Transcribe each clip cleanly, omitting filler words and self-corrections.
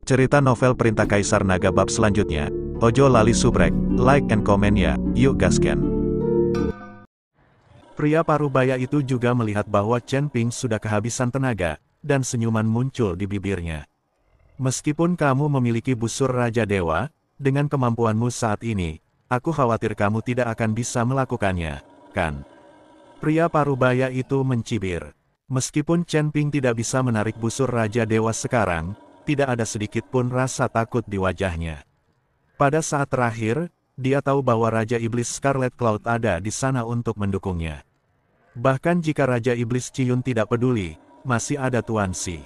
Cerita novel Perintah Kaisar Naga bab selanjutnya. Ojo lali subrek, like and comment ya, yuk gasken. Pria parubaya itu juga melihat bahwa Chen Ping sudah kehabisan tenaga, dan senyuman muncul di bibirnya. Meskipun kamu memiliki busur Raja Dewa, dengan kemampuanmu saat ini, aku khawatir kamu tidak akan bisa melakukannya, kan? Pria parubaya itu mencibir. Meskipun Chen Ping tidak bisa menarik busur Raja Dewa sekarang, tidak ada sedikit pun rasa takut di wajahnya. Pada saat terakhir, dia tahu bahwa Raja Iblis Scarlet Cloud ada di sana untuk mendukungnya. Bahkan jika Raja Iblis Ciyun tidak peduli, masih ada Tuan Si.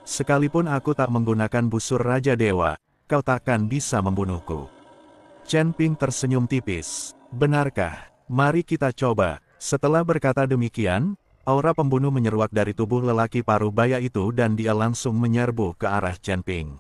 Sekalipun aku tak menggunakan busur Raja Dewa, kau takkan bisa membunuhku. Chen Ping tersenyum tipis. Benarkah? Mari kita coba. Setelah berkata demikian, aura pembunuh menyeruak dari tubuh lelaki parubaya itu dan dia langsung menyerbu ke arah Chen Ping.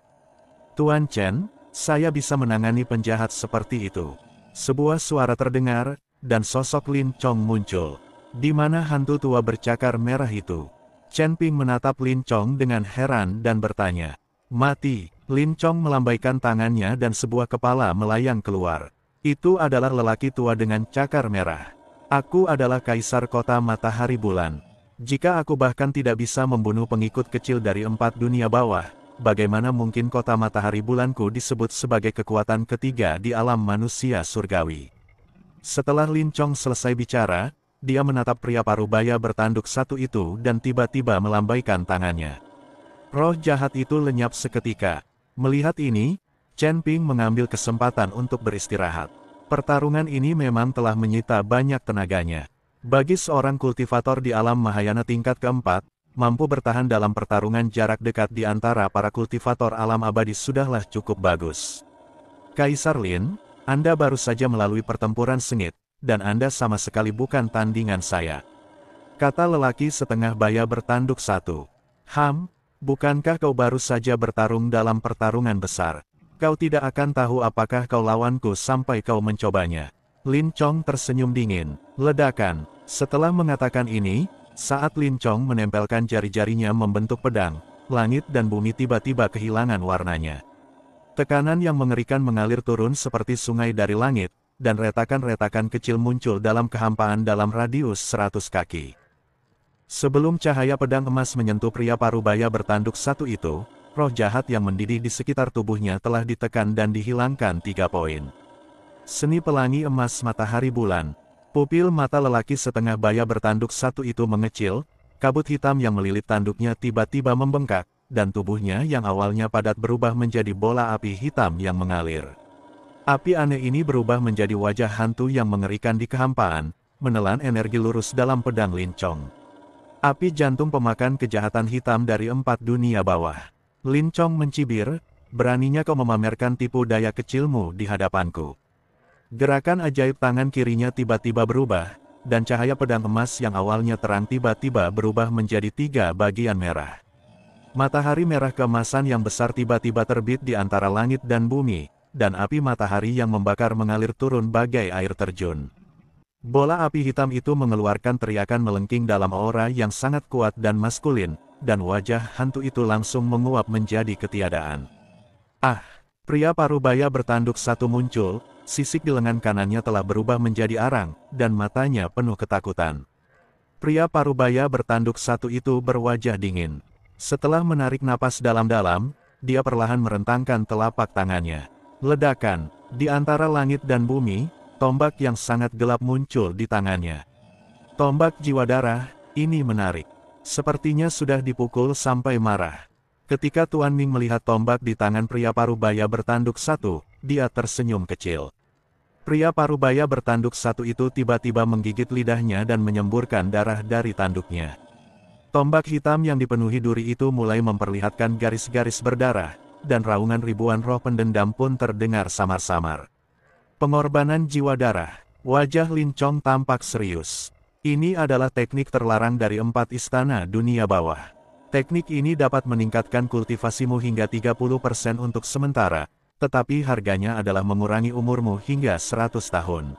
Tuan Chen, saya bisa menangani penjahat seperti itu. Sebuah suara terdengar, dan sosok Lin Chong muncul. Di mana hantu tua bercakar merah itu? Chen Ping menatap Lin Chong dengan heran dan bertanya. Mati. Lin Chong melambaikan tangannya dan sebuah kepala melayang keluar. Itu adalah lelaki tua dengan cakar merah. Aku adalah Kaisar Kota Matahari Bulan. Jika aku bahkan tidak bisa membunuh pengikut kecil dari 4 dunia bawah, bagaimana mungkin Kota Matahari Bulanku disebut sebagai kekuatan ketiga di alam manusia surgawi? Setelah Lin Chong selesai bicara, dia menatap pria parubaya bertanduk satu itu dan tiba-tiba melambaikan tangannya. Roh jahat itu lenyap seketika. Melihat ini, Chen Ping mengambil kesempatan untuk beristirahat. Pertarungan ini memang telah menyita banyak tenaganya. Bagi seorang kultivator di alam Mahayana tingkat keempat, mampu bertahan dalam pertarungan jarak dekat di antara para kultivator alam abadi sudahlah cukup bagus. Kaisar Lin, Anda baru saja melalui pertempuran sengit, dan Anda sama sekali bukan tandingan saya. Kata lelaki setengah baya bertanduk satu. Bukankah kau baru saja bertarung dalam pertarungan besar? Kau tidak akan tahu apakah kau lawanku sampai kau mencobanya. Lin Chong tersenyum dingin. Ledakan. Setelah mengatakan ini, saat Lin Chong menempelkan jari-jarinya membentuk pedang, langit dan bumi tiba-tiba kehilangan warnanya. Tekanan yang mengerikan mengalir turun seperti sungai dari langit, dan retakan-retakan kecil muncul dalam kehampaan dalam radius 100 kaki. Sebelum cahaya pedang emas menyentuh pria parubaya bertanduk satu itu, roh jahat yang mendidih di sekitar tubuhnya telah ditekan dan dihilangkan 3 poin. Seni pelangi emas matahari bulan. Pupil mata lelaki setengah baya bertanduk satu itu mengecil, kabut hitam yang melilit tanduknya tiba-tiba membengkak, dan tubuhnya yang awalnya padat berubah menjadi bola api hitam yang mengalir. Api aneh ini berubah menjadi wajah hantu yang mengerikan di kehampaan, menelan energi lurus dalam pedang Lin Chong. Api jantung pemakan kejahatan hitam dari 4 dunia bawah. Lin Chong mencibir, beraninya kau memamerkan tipu daya kecilmu di hadapanku. Gerakan ajaib tangan kirinya tiba-tiba berubah, dan cahaya pedang emas yang awalnya terang tiba-tiba berubah menjadi 3 bagian merah. Matahari merah keemasan yang besar tiba-tiba terbit di antara langit dan bumi, dan api matahari yang membakar mengalir turun bagai air terjun. Bola api hitam itu mengeluarkan teriakan melengking dalam aura yang sangat kuat dan maskulin, dan wajah hantu itu langsung menguap menjadi ketiadaan. Pria parubaya bertanduk satu muncul, sisik di lengan kanannya telah berubah menjadi arang, dan matanya penuh ketakutan. Pria parubaya bertanduk satu itu berwajah dingin. Setelah menarik napas dalam-dalam, dia perlahan merentangkan telapak tangannya. Ledakan, di antara langit dan bumi, tombak yang sangat gelap muncul di tangannya. Tombak jiwa darah, ini menarik. Sepertinya sudah dipukul sampai marah. Ketika Tuan Ming melihat tombak di tangan pria parubaya bertanduk satu, dia tersenyum kecil. Pria parubaya bertanduk satu itu tiba-tiba menggigit lidahnya dan menyemburkan darah dari tanduknya. Tombak hitam yang dipenuhi duri itu mulai memperlihatkan garis-garis berdarah, dan raungan ribuan roh pendendam pun terdengar samar-samar. Pengorbanan jiwa darah. Wajah Lin Chong tampak serius. Ini adalah teknik terlarang dari 4 istana dunia bawah. Teknik ini dapat meningkatkan kultivasimu hingga 30% untuk sementara, tetapi harganya adalah mengurangi umurmu hingga 100 tahun.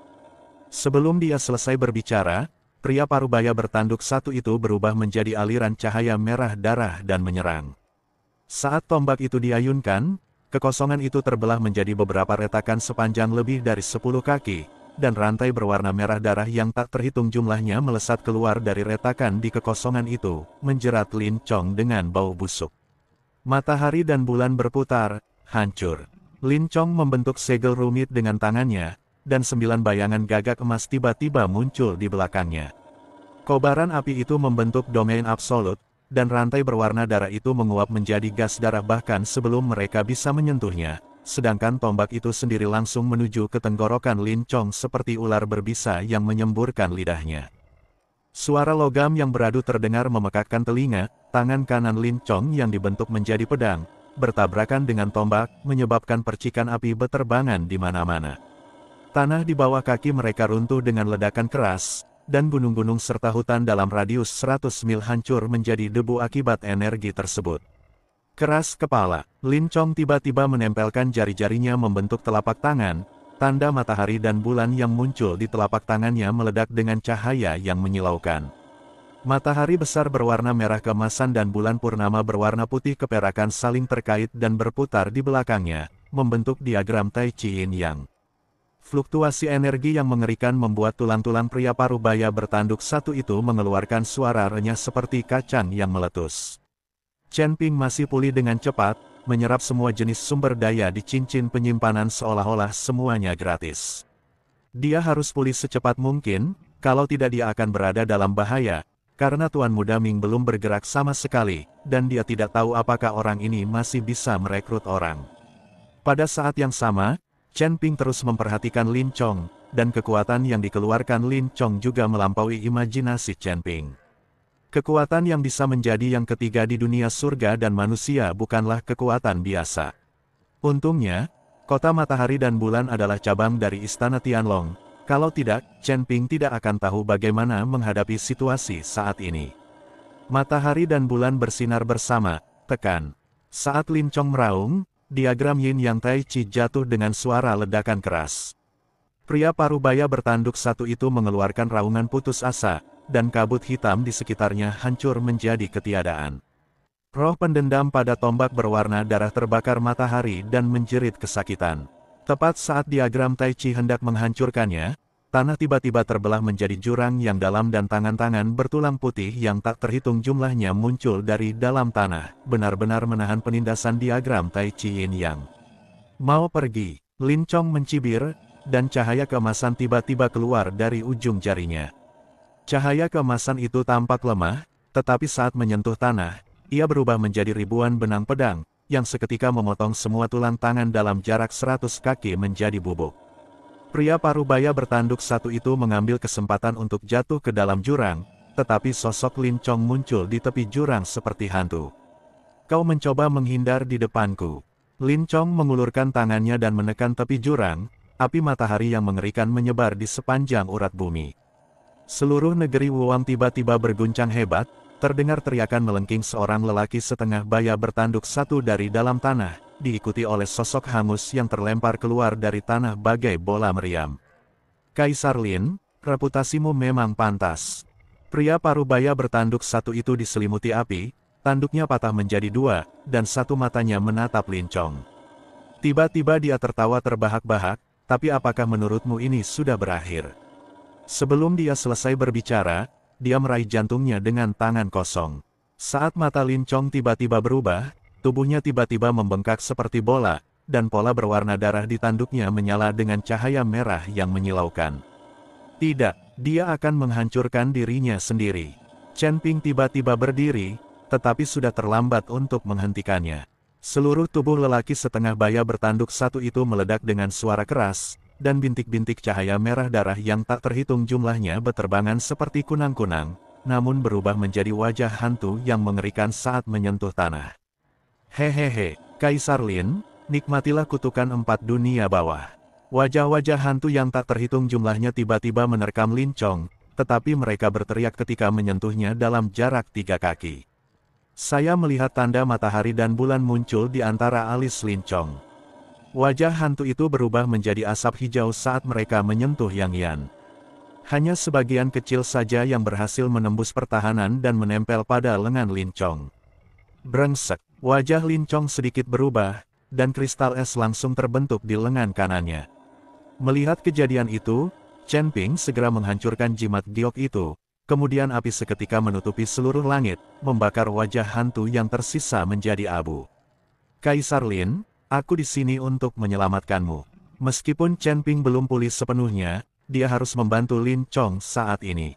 Sebelum dia selesai berbicara, pria parubaya bertanduk satu itu berubah menjadi aliran cahaya merah darah dan menyerang. Saat tombak itu diayunkan, kekosongan itu terbelah menjadi beberapa retakan sepanjang lebih dari 10 kaki, dan rantai berwarna merah darah yang tak terhitung jumlahnya melesat keluar dari retakan di kekosongan itu, menjerat Lin Chong dengan bau busuk. Matahari dan bulan berputar, hancur. Lin Chong membentuk segel rumit dengan tangannya, dan 9 bayangan gagak emas tiba-tiba muncul di belakangnya. Kobaran api itu membentuk domain absolut, dan rantai berwarna darah itu menguap menjadi gas darah bahkan sebelum mereka bisa menyentuhnya, sedangkan tombak itu sendiri langsung menuju ke tenggorokan Lin Chong seperti ular berbisa yang menyemburkan lidahnya. Suara logam yang beradu terdengar memekakkan telinga, tangan kanan Lin Chong yang dibentuk menjadi pedang, bertabrakan dengan tombak, menyebabkan percikan api beterbangan di mana-mana. Tanah di bawah kaki mereka runtuh dengan ledakan keras, dan gunung-gunung serta hutan dalam radius 100 mil hancur menjadi debu akibat energi tersebut. Keras kepala, Lin Chong tiba-tiba menempelkan jari-jarinya membentuk telapak tangan, tanda matahari dan bulan yang muncul di telapak tangannya meledak dengan cahaya yang menyilaukan. Matahari besar berwarna merah keemasan dan bulan purnama berwarna putih keperakan saling terkait dan berputar di belakangnya, membentuk diagram Tai Chi Yin Yang. Fluktuasi energi yang mengerikan membuat tulang-tulang pria parubaya bertanduk satu itu mengeluarkan suara renyah seperti kacang yang meletus. Chen Ping masih pulih dengan cepat, menyerap semua jenis sumber daya di cincin penyimpanan seolah-olah semuanya gratis. Dia harus pulih secepat mungkin, kalau tidak dia akan berada dalam bahaya, karena Tuan Muda Ming belum bergerak sama sekali, dan dia tidak tahu apakah orang ini masih bisa merekrut orang. Pada saat yang sama, Chen Ping terus memperhatikan Lin Chong, dan kekuatan yang dikeluarkan Lin Chong juga melampaui imajinasi Chen Ping. Kekuatan yang bisa menjadi yang ketiga di dunia surga dan manusia bukanlah kekuatan biasa. Untungnya, kota matahari dan bulan adalah cabang dari Istana Tianlong, kalau tidak, Chen Ping tidak akan tahu bagaimana menghadapi situasi saat ini. Matahari dan bulan bersinar bersama, tekan. Saat Lin Chong meraung, diagram Yin Yang Tai Chi jatuh dengan suara ledakan keras. Pria parubaya bertanduk satu itu mengeluarkan raungan putus asa, dan kabut hitam di sekitarnya hancur menjadi ketiadaan. Roh pendendam pada tombak berwarna darah terbakar matahari dan menjerit kesakitan. Tepat saat diagram Tai Chi hendak menghancurkannya, tanah tiba-tiba terbelah menjadi jurang yang dalam dan tangan-tangan bertulang putih yang tak terhitung jumlahnya muncul dari dalam tanah, benar-benar menahan penindasan diagram Tai Chi Yin Yang. Mau pergi, Lin Chong mencibir, dan cahaya keemasan tiba-tiba keluar dari ujung jarinya. Cahaya keemasan itu tampak lemah, tetapi saat menyentuh tanah, ia berubah menjadi ribuan benang pedang, yang seketika memotong semua tulang tangan dalam jarak 100 kaki menjadi bubuk. Pria parubaya bertanduk satu itu mengambil kesempatan untuk jatuh ke dalam jurang, tetapi sosok Lin Chong muncul di tepi jurang seperti hantu. Kau mencoba menghindar di depanku. Lin Chong mengulurkan tangannya dan menekan tepi jurang, api matahari yang mengerikan menyebar di sepanjang urat bumi. Seluruh negeri Wuang tiba-tiba berguncang hebat, terdengar teriakan melengking seorang lelaki setengah baya bertanduk satu dari dalam tanah, diikuti oleh sosok hangus yang terlempar keluar dari tanah bagai bola meriam. Kaisar Lin, reputasimu memang pantas. Pria parubaya bertanduk satu itu diselimuti api, tanduknya patah menjadi dua, dan satu matanya menatap Lin Chong. Tiba-tiba dia tertawa terbahak-bahak, tapi apakah menurutmu ini sudah berakhir? Sebelum dia selesai berbicara, dia meraih jantungnya dengan tangan kosong. Saat mata Lin Chong tiba-tiba berubah, tubuhnya tiba-tiba membengkak seperti bola, dan pola berwarna darah di tanduknya menyala dengan cahaya merah yang menyilaukan. Tidak, dia akan menghancurkan dirinya sendiri. Chen Ping tiba-tiba berdiri, tetapi sudah terlambat untuk menghentikannya. Seluruh tubuh lelaki setengah baya bertanduk satu itu meledak dengan suara keras, dan bintik-bintik cahaya merah darah yang tak terhitung jumlahnya beterbangan seperti kunang-kunang, namun berubah menjadi wajah hantu yang mengerikan saat menyentuh tanah. Hehehe, Kaisar Lin, nikmatilah kutukan 4 dunia bawah. Wajah-wajah hantu yang tak terhitung jumlahnya tiba-tiba menerkam Lin Chong, tetapi mereka berteriak ketika menyentuhnya dalam jarak 3 kaki. Saya melihat tanda matahari dan bulan muncul di antara alis Lin Chong. Wajah hantu itu berubah menjadi asap hijau saat mereka menyentuh Yang Yan. Hanya sebagian kecil saja yang berhasil menembus pertahanan dan menempel pada lengan Lin Chong. Brengsek, Wajah Lin Chong sedikit berubah, dan kristal es langsung terbentuk di lengan kanannya. Melihat kejadian itu, Chen Ping segera menghancurkan jimat giok itu, kemudian api seketika menutupi seluruh langit, membakar wajah hantu yang tersisa menjadi abu. Kaisar Lin, aku di sini untuk menyelamatkanmu. Meskipun Chen Ping belum pulih sepenuhnya, dia harus membantu Lin Chong saat ini.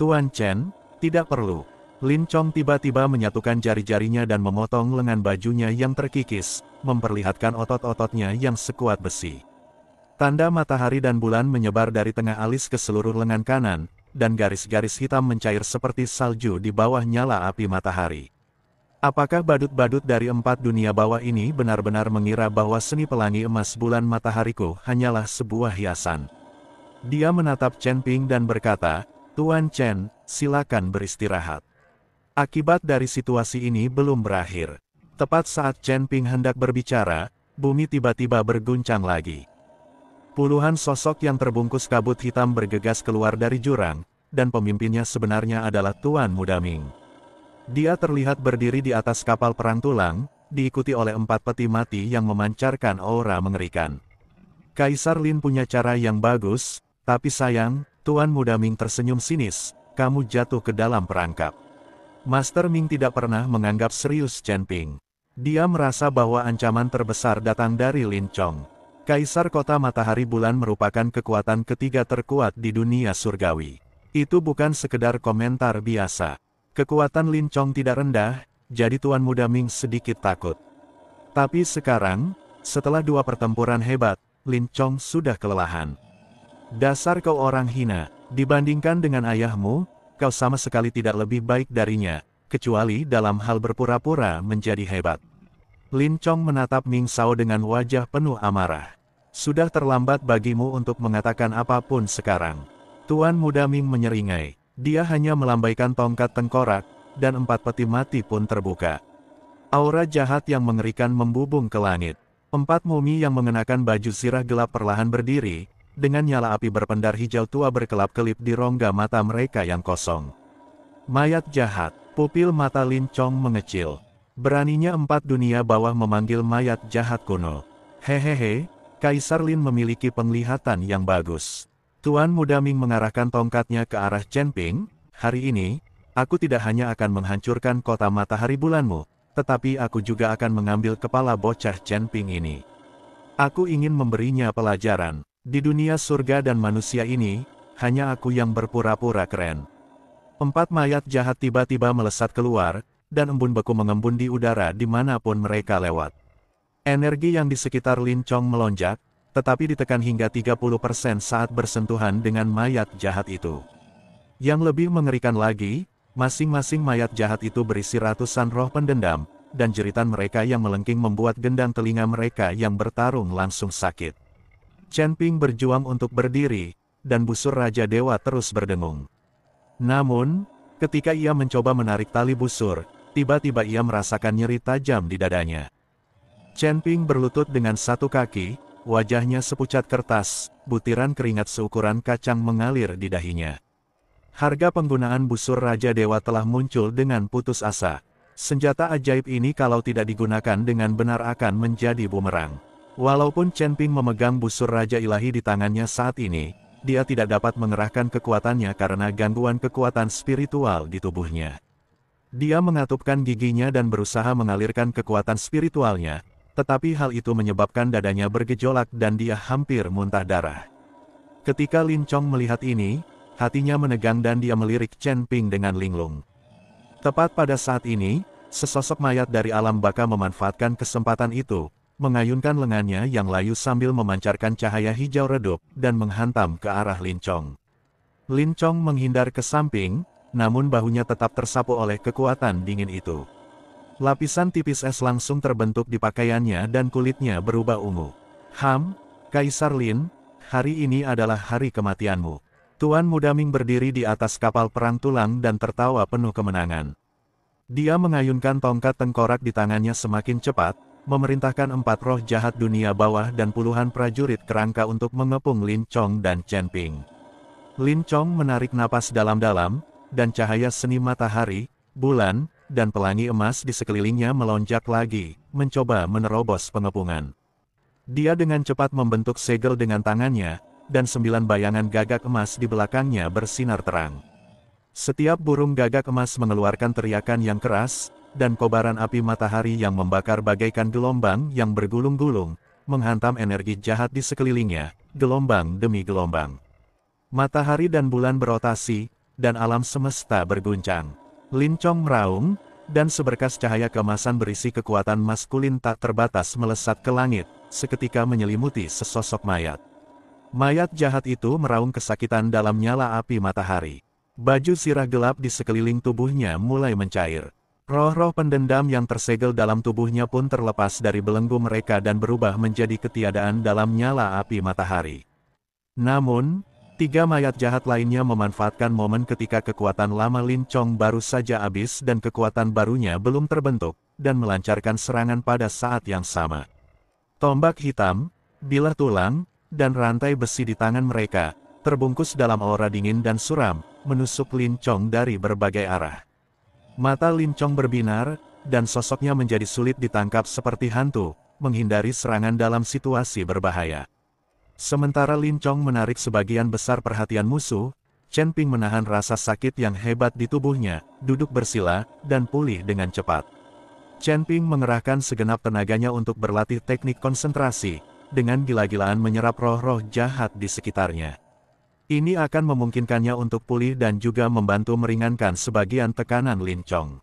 Tuan Chen, tidak perlu. Lin Chong tiba-tiba menyatukan jari-jarinya dan memotong lengan bajunya yang terkikis, memperlihatkan otot-ototnya yang sekuat besi. Tanda matahari dan bulan menyebar dari tengah alis ke seluruh lengan kanan, dan garis-garis hitam mencair seperti salju di bawah nyala api matahari. Apakah badut-badut dari 4 dunia bawah ini benar-benar mengira bahwa seni pelangi emas bulan matahariku hanyalah sebuah hiasan? Dia menatap Chen Ping dan berkata, Tuan Chen, silakan beristirahat. Akibat dari situasi ini belum berakhir. Tepat saat Chen Ping hendak berbicara, bumi tiba-tiba berguncang lagi. Puluhan sosok yang terbungkus kabut hitam bergegas keluar dari jurang, dan pemimpinnya sebenarnya adalah Tuan Muda Ming. Dia terlihat berdiri di atas kapal perang tulang, diikuti oleh 4 peti mati yang memancarkan aura mengerikan. Kaisar Lin punya cara yang bagus, tapi sayang, Tuan Muda Ming tersenyum sinis, kamu jatuh ke dalam perangkap. Master Ming tidak pernah menganggap serius Chen Ping. Dia merasa bahwa ancaman terbesar datang dari Lin Chong. Kaisar Kota Matahari Bulan merupakan kekuatan ketiga terkuat di dunia surgawi. Itu bukan sekedar komentar biasa. Kekuatan Lin Chong tidak rendah, jadi Tuan Muda Ming sedikit takut. Tapi sekarang, setelah 2 pertempuran hebat, Lin Chong sudah kelelahan. Dasar kau orang hina, dibandingkan dengan ayahmu, kau sama sekali tidak lebih baik darinya, kecuali dalam hal berpura-pura menjadi hebat. Lin Chong menatap Ming Shao dengan wajah penuh amarah. Sudah terlambat bagimu untuk mengatakan apapun sekarang. Tuan Muda Ming menyeringai. Dia hanya melambaikan tongkat tengkorak, dan 4 peti mati pun terbuka. Aura jahat yang mengerikan membubung ke langit. 4 mumi yang mengenakan baju zirah gelap perlahan berdiri, dengan nyala api berpendar hijau tua berkelap-kelip di rongga mata mereka yang kosong. Mayat jahat, pupil mata Lin Chong mengecil. Beraninya 4 dunia bawah memanggil mayat jahat kuno. Hehehe, Kaisar Lin memiliki penglihatan yang bagus. Tuan Muda Ming mengarahkan tongkatnya ke arah Chen Ping. Hari ini, aku tidak hanya akan menghancurkan kota matahari bulanmu, tetapi aku juga akan mengambil kepala bocah Chen Ping ini. Aku ingin memberinya pelajaran. Di dunia surga dan manusia ini, hanya aku yang berpura-pura keren. 4 mayat jahat tiba-tiba melesat keluar, dan embun beku mengembun di udara dimanapun mereka lewat. Energi yang di sekitar Lin Chong melonjak, tetapi ditekan hingga 30% saat bersentuhan dengan mayat jahat itu. Yang lebih mengerikan lagi, masing-masing mayat jahat itu berisi ratusan roh pendendam, dan jeritan mereka yang melengking membuat gendang telinga mereka yang bertarung langsung sakit. Chen Ping berjuang untuk berdiri, dan busur Raja Dewa terus berdengung. Namun, ketika ia mencoba menarik tali busur, tiba-tiba ia merasakan nyeri tajam di dadanya. Chen Ping berlutut dengan 1 kaki, wajahnya sepucat kertas, butiran keringat seukuran kacang mengalir di dahinya. Harga penggunaan busur Raja Dewa telah muncul dengan putus asa. Senjata ajaib ini kalau tidak digunakan dengan benar akan menjadi bumerang. Walaupun Chen Ping memegang busur Raja Ilahi di tangannya saat ini, dia tidak dapat mengerahkan kekuatannya karena gangguan kekuatan spiritual di tubuhnya. Dia mengatupkan giginya dan berusaha mengalirkan kekuatan spiritualnya, tetapi hal itu menyebabkan dadanya bergejolak dan dia hampir muntah darah. Ketika Lin Chong melihat ini, hatinya menegang dan dia melirik Chen Ping dengan linglung. Tepat pada saat ini, sesosok mayat dari alam baka memanfaatkan kesempatan itu, mengayunkan lengannya yang layu sambil memancarkan cahaya hijau redup, dan menghantam ke arah Lin Chong. Lin Chong menghindar ke samping, namun bahunya tetap tersapu oleh kekuatan dingin itu. Lapisan tipis es langsung terbentuk di pakaiannya dan kulitnya berubah ungu. Kaisar Lin, hari ini adalah hari kematianmu. Tuan Muda Ming berdiri di atas kapal perang tulang dan tertawa penuh kemenangan. Dia mengayunkan tongkat tengkorak di tangannya semakin cepat, memerintahkan 4 roh jahat dunia bawah dan puluhan prajurit kerangka untuk mengepung Lin Chong dan Chen Ping. Lin Chong menarik napas dalam-dalam, dan cahaya seni matahari, bulan, dan pelangi emas di sekelilingnya melonjak lagi, mencoba menerobos pengepungan. Dia dengan cepat membentuk segel dengan tangannya, dan 9 bayangan gagak emas di belakangnya bersinar terang. Setiap burung gagak emas mengeluarkan teriakan yang keras, dan kobaran api matahari yang membakar bagaikan gelombang yang bergulung-gulung, menghantam energi jahat di sekelilingnya, gelombang demi gelombang. Matahari dan bulan berotasi, dan alam semesta berguncang. Lin Chong meraung, dan seberkas cahaya keemasan berisi kekuatan maskulin tak terbatas melesat ke langit, seketika menyelimuti sesosok mayat. Mayat jahat itu meraung kesakitan dalam nyala api matahari. Baju sirah gelap di sekeliling tubuhnya mulai mencair. Roh-roh pendendam yang tersegel dalam tubuhnya pun terlepas dari belenggu mereka dan berubah menjadi ketiadaan dalam nyala api matahari. Namun, 3 mayat jahat lainnya memanfaatkan momen ketika kekuatan lama Lin Chong baru saja habis dan kekuatan barunya belum terbentuk, dan melancarkan serangan pada saat yang sama. Tombak hitam, bilah tulang, dan rantai besi di tangan mereka, terbungkus dalam aura dingin dan suram, menusuk Lin Chong dari berbagai arah. Mata Lin Chong berbinar, dan sosoknya menjadi sulit ditangkap seperti hantu, menghindari serangan dalam situasi berbahaya. Sementara Lin Chong menarik sebagian besar perhatian musuh, Chen Ping menahan rasa sakit yang hebat di tubuhnya, duduk bersila, dan pulih dengan cepat. Chen Ping mengerahkan segenap tenaganya untuk berlatih teknik konsentrasi, dengan gila-gilaan menyerap roh-roh jahat di sekitarnya. Ini akan memungkinkannya untuk pulih dan juga membantu meringankan sebagian tekanan Lin Chong.